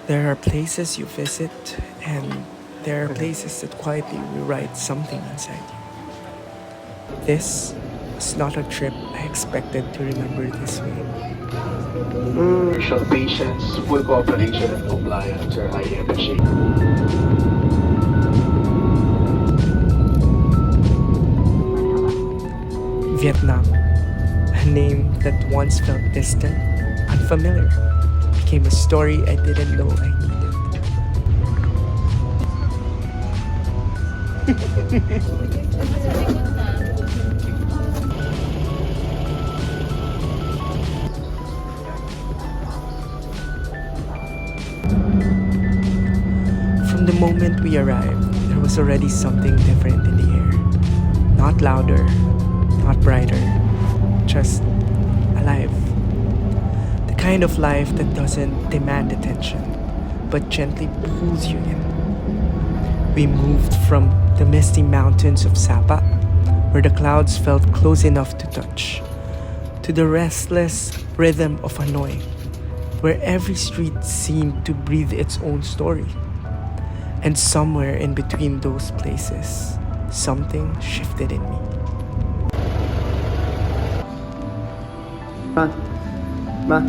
There are places you visit, and there are places that quietly rewrite something inside you. This is not a trip I expected to remember this way. Crucial patience, full cooperation, and compliance are highly appreciated. Vietnam, a name that once felt distant, unfamiliar, became a story I didn't know I needed. From the moment we arrived, there was already something different in the air. Not louder, not brighter, just alive. The kind of life that doesn't demand attention, but gently pulls you in. We moved from the misty mountains of Sapa, where the clouds felt close enough to touch, to the restless rhythm of Inoy, where every street seemed to breathe its own story. And somewhere in between those places, something shifted in me. Ma.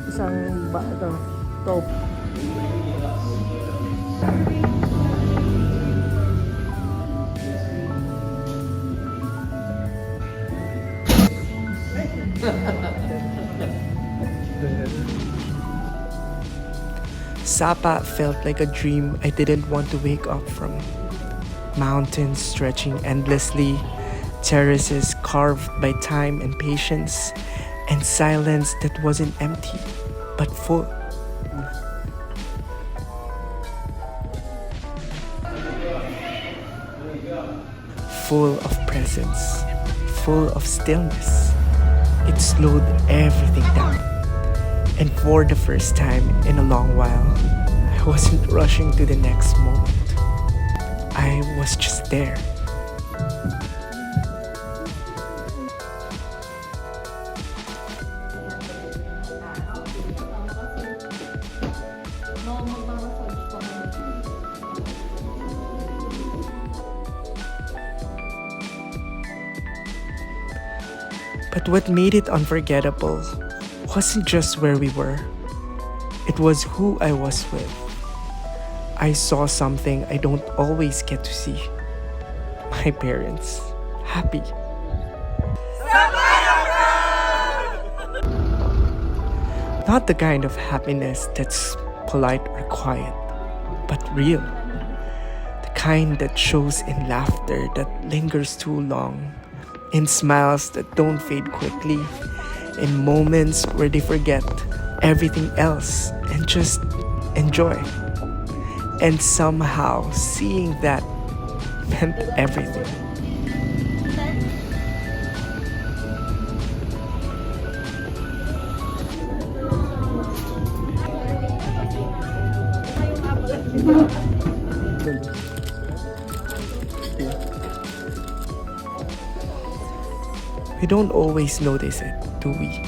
Isang top. Sapa felt like a dream I didn't want to wake up from. Mountains stretching endlessly, terraces carved by time and patience, and silence that wasn't empty, but full. Full of presence, full of stillness. It slowed everything down. And for the first time in a long while, I wasn't rushing to the next moment. I was just there. But what made it unforgettable wasn't just where we were. It was who I was with. I saw something I don't always get to see. My parents, happy. Not the kind of happiness that's polite or quiet, but real. The kind that shows in laughter that lingers too long, in smiles that don't fade quickly, in moments where they forget everything else and just enjoy. And somehow seeing that meant everything. We don't always notice it, do we?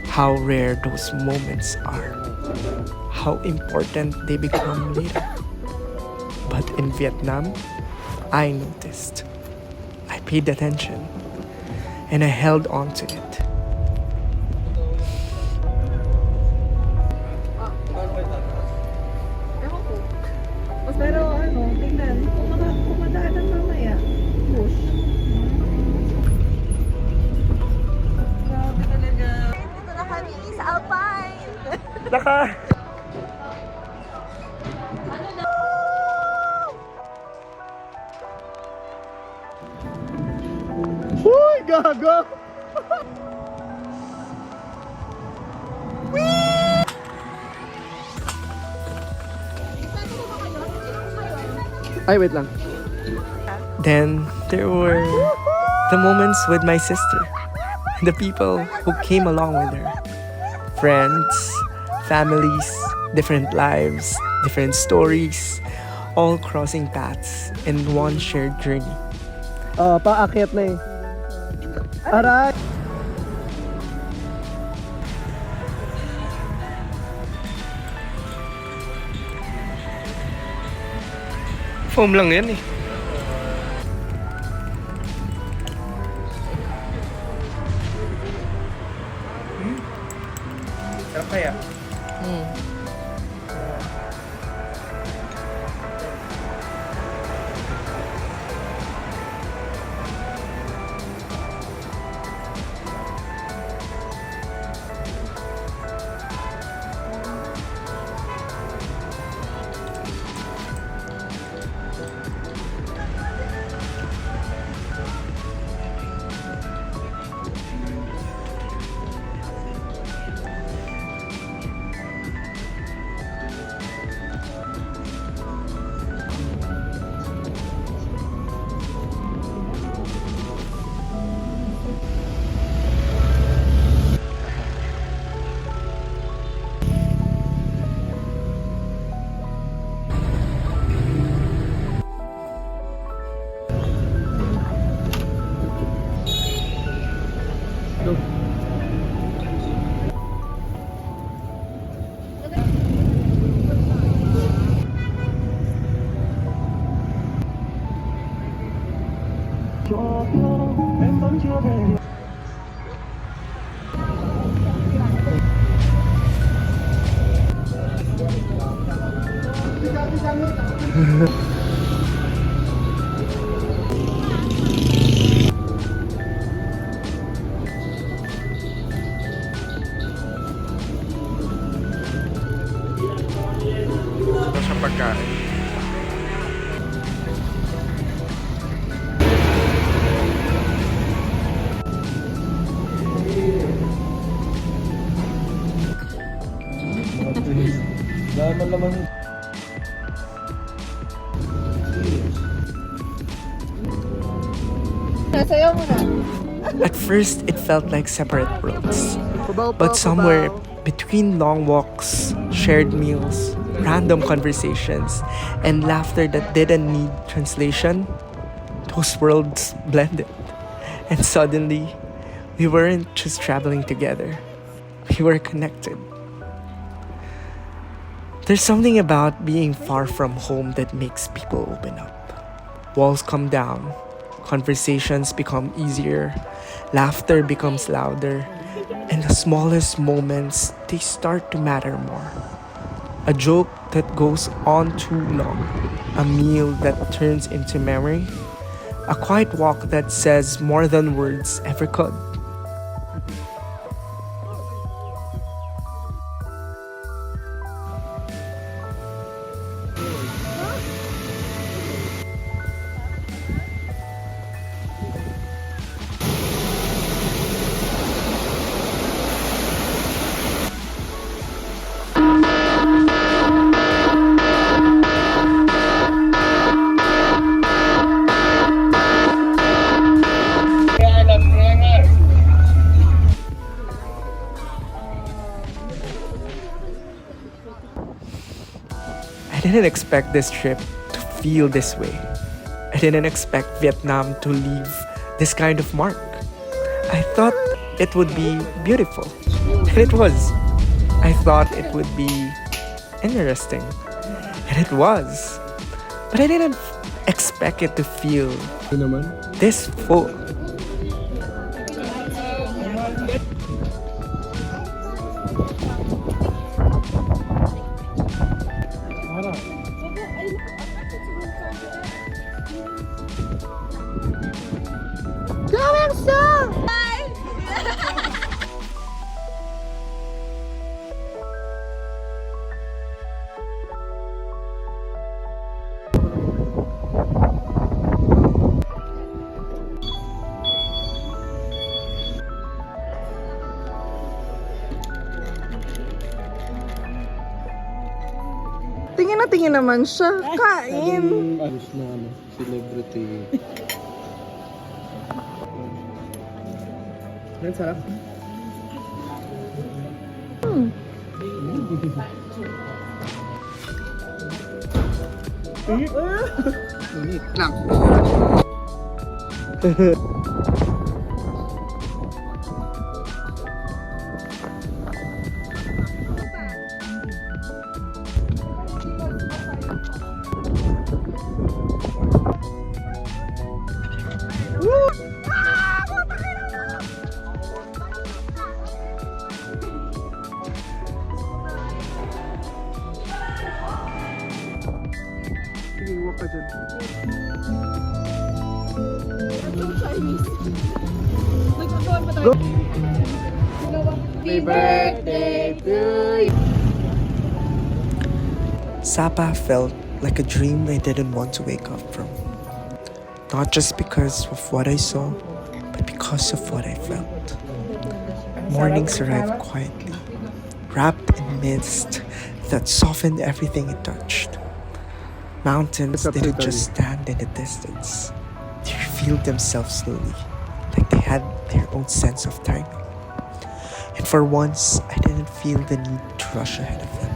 How rare those moments are. How important they become later. But in Vietnam, I noticed. I paid attention. And I held on to it. Pero tingnan, kung madaanan mamaya, push. Grabe talaga. Dito na kami sa Alpine. Naka! Uy, gago! Ay, wait lang. Then there were the moments with my sister, the people who came along with her. friends, families, different lives, different stories, all crossing paths in one shared journey. Oh, paakyat na eh. Aray! Foam lang yan eh. Sarap kaya? Ito sa pagkain. Nasayaw mo na. At first, it felt like separate worlds. But somewhere between long walks, shared meals, random conversations, and laughter that didn't need translation, those worlds blended. And suddenly, we weren't just traveling together, we were connected. There's something about being far from home that makes people open up. Walls come down, conversations become easier, laughter becomes louder, and the smallest moments, they start to matter more. A joke that goes on too long, a meal that turns into memory, a quiet walk that says more than words ever could. I didn't expect this trip to feel this way. I didn't expect Vietnam to leave this kind of mark. I thought it would be beautiful, and it was. I thought it would be interesting, and it was. But I didn't expect it to feel this full. Tingin naman siya. Kain. Ayos na celebrity. Ang sarap. Init lang. Sige, iwak ka dyan. Go! Happy birthday to you! Sapa felt like a dream I didn't want to wake up from. Not just because of what I saw, but because of what I felt. Mornings arrived quietly, wrapped in mist that softened everything it touched. Mountains didn't just stand in the distance. They revealed themselves slowly, like they had their own sense of timing. And for once, I didn't feel the need to rush ahead of them.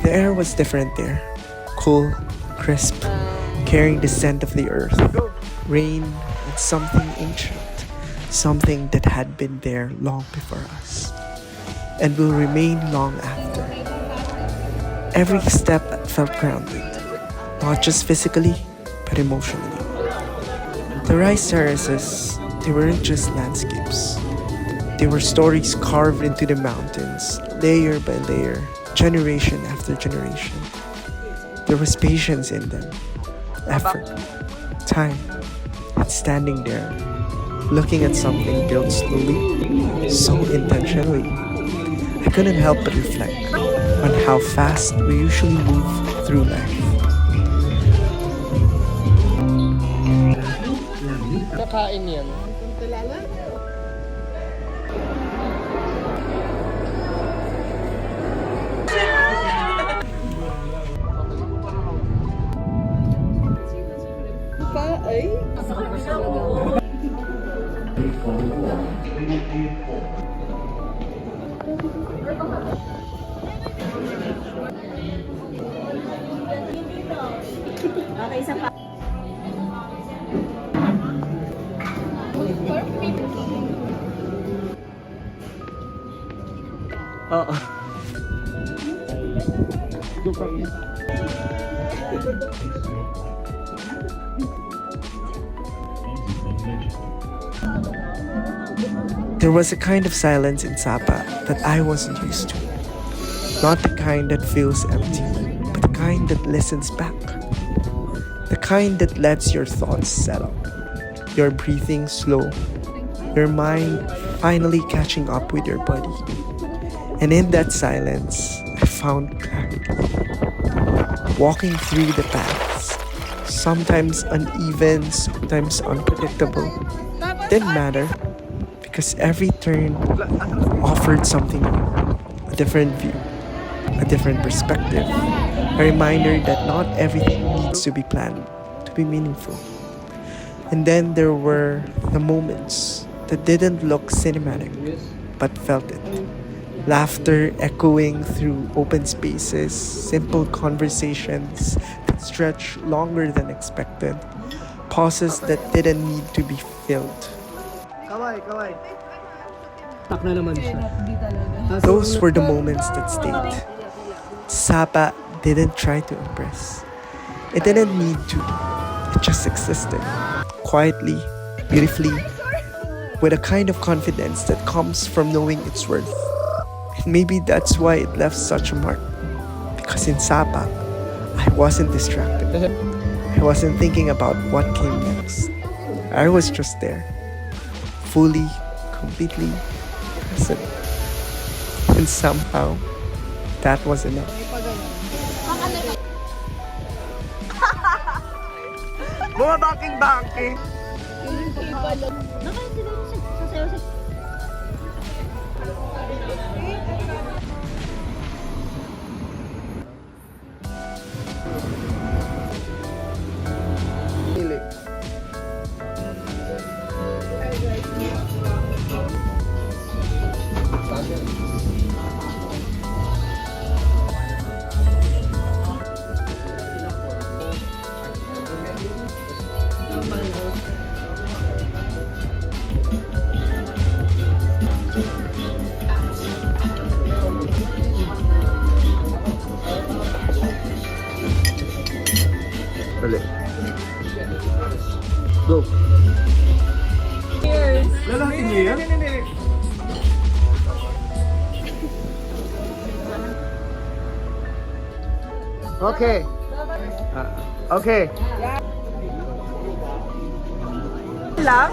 The air was different there. Cool, crisp, carrying the scent of the earth, rain, and something ancient. Something that had been there long before us, and will remain long after. Every step felt grounded, not just physically, but emotionally. The rice terraces, they weren't just landscapes. They were stories carved into the mountains, layer by layer, generation after generation. There was patience in them, effort, time, and standing there, looking at something built slowly, so intentionally. I couldn't help but reflect on how fast we usually move through life. Kakain yan. Okay, isa pa. Oo. Go from here. There was a kind of silence in Sapa that I wasn't used to. Not the kind that feels empty, but the kind that listens back. The kind that lets your thoughts settle, your breathing slow, your mind finally catching up with your body. And in that silence, I found clarity. Walking through the paths, sometimes uneven, sometimes unpredictable, didn't matter because every turn offered something new, a different view, a different perspective, a reminder that not everything needs to be planned to be meaningful. And then there were the moments that didn't look cinematic but felt it. Laughter echoing through open spaces, simple conversations that stretched longer than expected, pauses that didn't need to be filled. Kaway, kaway. Tak na naman siya. Those were the moments that stayed. Sapa didn't try to impress. It didn't need to. It just existed. Quietly, beautifully, with a kind of confidence that comes from knowing its worth. And maybe that's why it left such a mark. Because in Sapa, I wasn't distracted. I wasn't thinking about what came next. I was just there, fully, completely present. And somehow, that was enough. Mga banking-banking! Balik. Go. Cheers! Lalahatin niyo yan? Okay. Okay. Lang?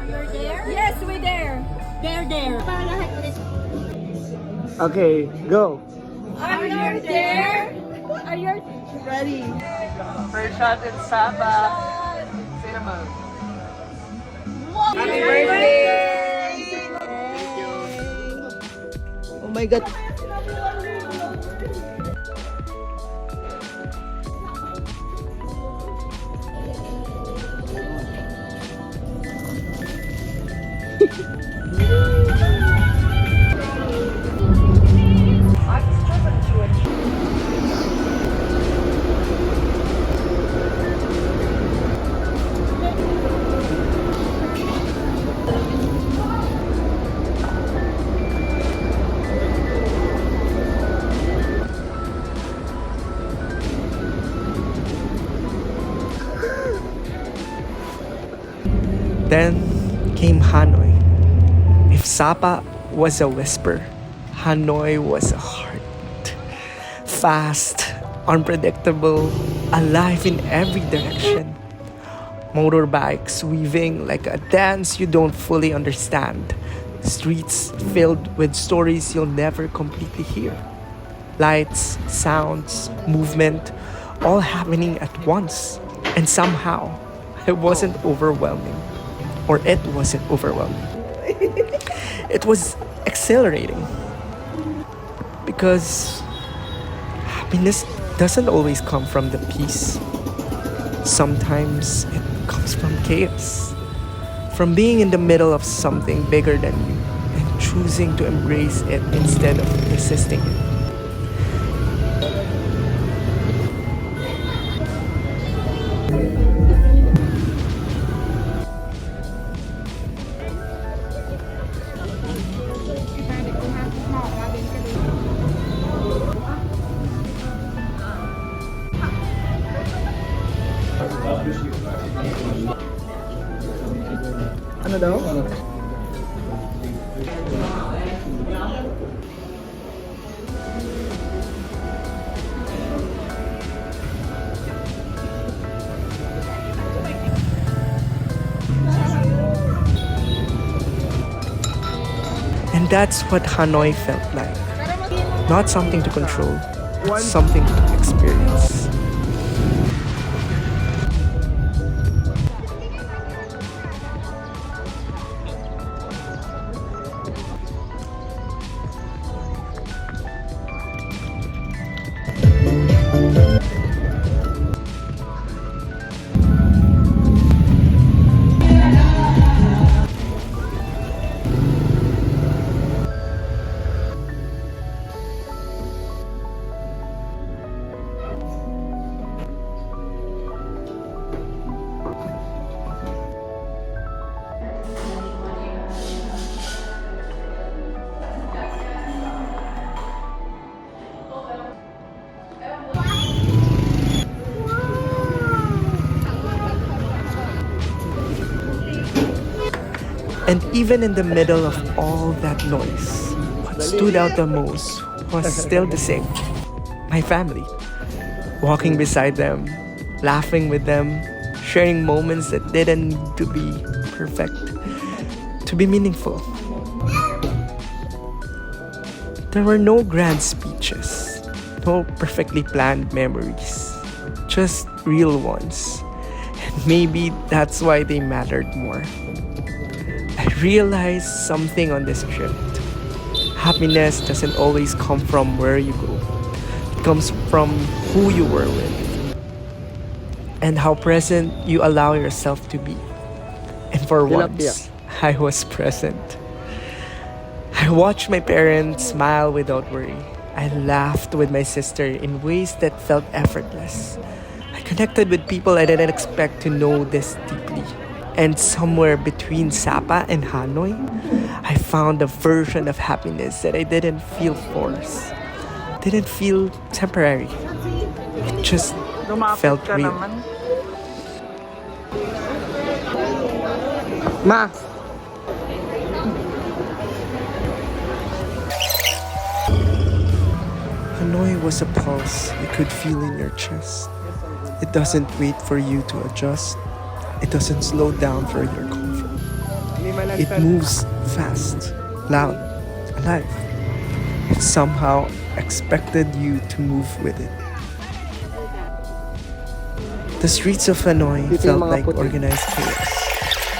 You're there? Yes, we're there. They're there. Okay, go. Are you there? Are you ready? First shot in Sapa. Cinema. Happy birthday! Oh my God. Then came Hanoi. If Sapa was a whisper, Hanoi was a heart. Fast, unpredictable, alive in every direction. Motorbikes weaving like a dance you don't fully understand. Streets filled with stories you'll never completely hear. Lights, sounds, movement, all happening at once. And somehow, it wasn't overwhelming. Or it wasn't overwhelming. It was exhilarating. Because happiness doesn't always come from the peace. Sometimes it comes from chaos. From being in the middle of something bigger than you and choosing to embrace it instead of resisting it. Ano daw? And that's what Hanoi felt like. Not something to control, but something to experience. And even in the middle of all that noise, what stood out the most was still the same. My family. walking beside them, laughing with them, sharing moments that didn't need to be perfect to be meaningful. There were no grand speeches, no perfectly planned memories, just real ones. And maybe that's why they mattered more. I realized something on this trip. Happiness doesn't always come from where you go. It comes from who you were with and how present you allow yourself to be. And for once, I was present. I watched my parents smile without worry. I laughed with my sister in ways that felt effortless. I connected with people I didn't expect to know this deeply. And somewhere between Sapa and Hanoi, I found a version of happiness that I didn't feel forced. Didn't feel temporary. It just felt real. Ma! Hanoi was a pulse you could feel in your chest. It doesn't wait for you to adjust. It doesn't slow down for your comfort. It moves fast, loud, alive. It somehow expected you to move with it. The streets of Hanoi felt like organized chaos.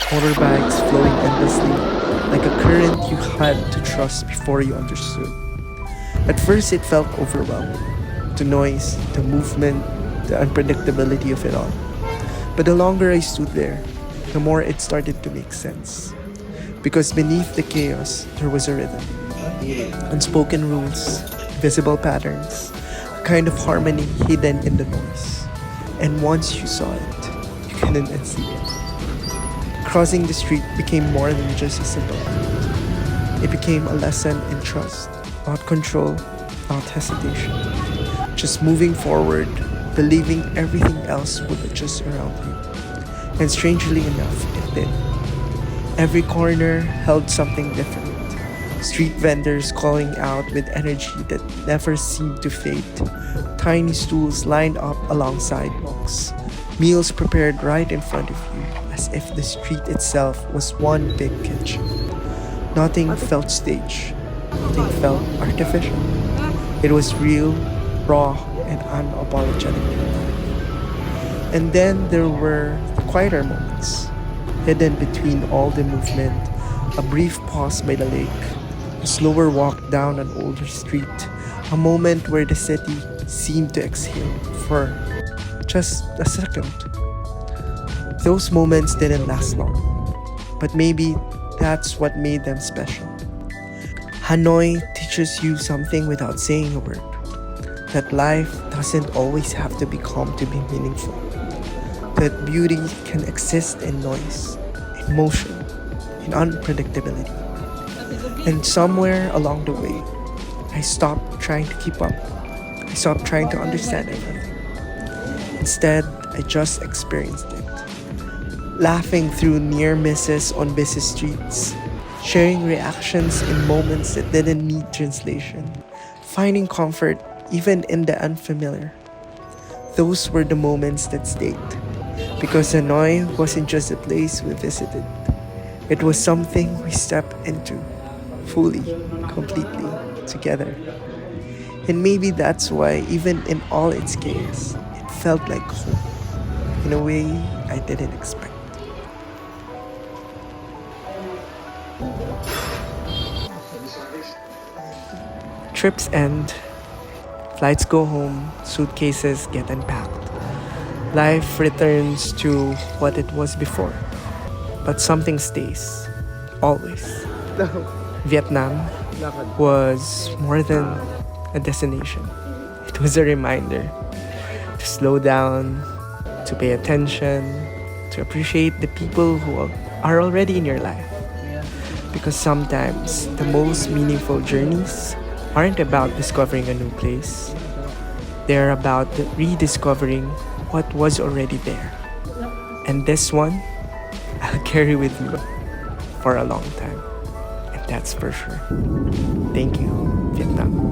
Motorbikes flowing endlessly, like a current you had to trust before you understood. At first, it felt overwhelming. The noise, the movement, the unpredictability of it all. But the longer I stood there, the more it started to make sense. Because beneath the chaos, there was a rhythm. Unspoken rules, visible patterns, a kind of harmony hidden in the noise. And once you saw it, you couldn't unsee it. Crossing the street became more than just a simple act. It became a lesson in trust, not control, not hesitation. Just moving forward, believing everything else would adjust around you. And strangely enough, it did. Every corner held something different. Street vendors calling out with energy that never seemed to fade. Tiny stools lined up along sidewalks. Meals prepared right in front of you, as if the street itself was one big kitchen. Nothing felt staged. Nothing felt artificial. It was real, raw, and unapologetically alive. And then there were the quieter moments, hidden between all the movement, a brief pause by the lake, a slower walk down an older street, a moment where the city seemed to exhale for just a second. Those moments didn't last long, but maybe that's what made them special. Hanoi teaches you something without saying a word. That life doesn't always have to be calm to be meaningful. That beauty can exist in noise, in motion, in unpredictability. And somewhere along the way, I stopped trying to keep up. I stopped trying to understand everything. Instead, I just experienced it. Laughing through near misses on busy streets, sharing reactions in moments that didn't need translation, finding comfort even in the unfamiliar. Those were the moments that stayed. Because Inoy wasn't just a place we visited. It was something we stepped into, fully, completely, together. And maybe that's why, even in all its chaos, it felt like home, in a way I didn't expect. Trips end, flights go home, suitcases get unpacked. Life returns to what it was before. But something stays, always. Vietnam was more than a destination. It was a reminder to slow down, to pay attention, to appreciate the people who are already in your life. Because sometimes the most meaningful journeys aren't about discovering a new place. They're about rediscovering what was already there. And this one, I'll carry with me for a long time. And that's for sure. Thank you, Vietnam.